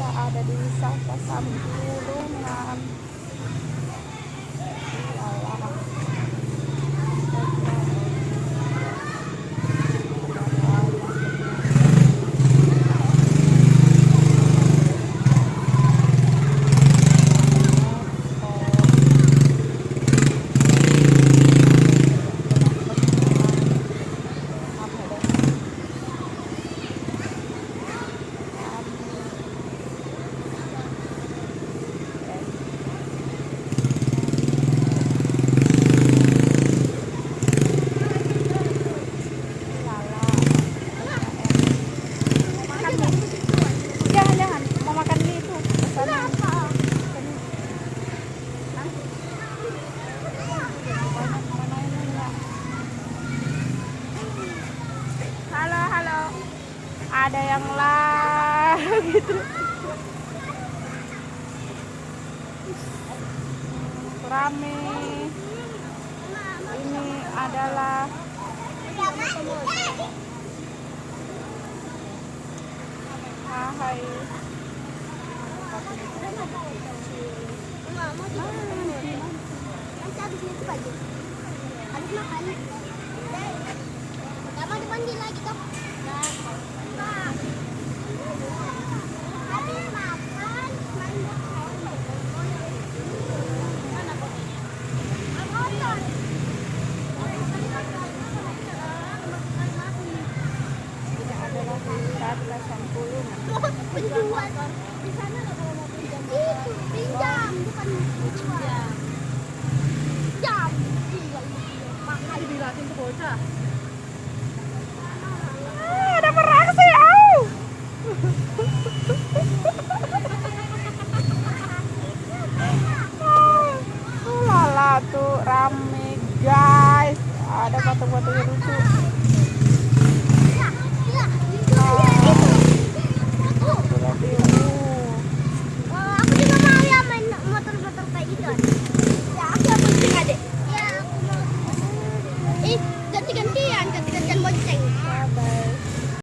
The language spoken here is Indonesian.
kita ada di wisata Sampulungan. Jangan, mau makan mie itu pesan. Halo, ada yang lah gitu. Rame. Ini adalah hai. Habis itu baju. Habis makan. Gak mau dipanggil lagi toh. Habis makan, main Ini adalah wisata Sampulungan. penjual di sana nggak kalau mau pinjam itu pinjam bukan pinjam jam Makanya dilatih ke bocah. Ada beraksi, au. Lala tuh rame guys. Ada foto-foto yang lucu. aku juga mau ya main motor-motor kayak gitu ya aku yang penting adek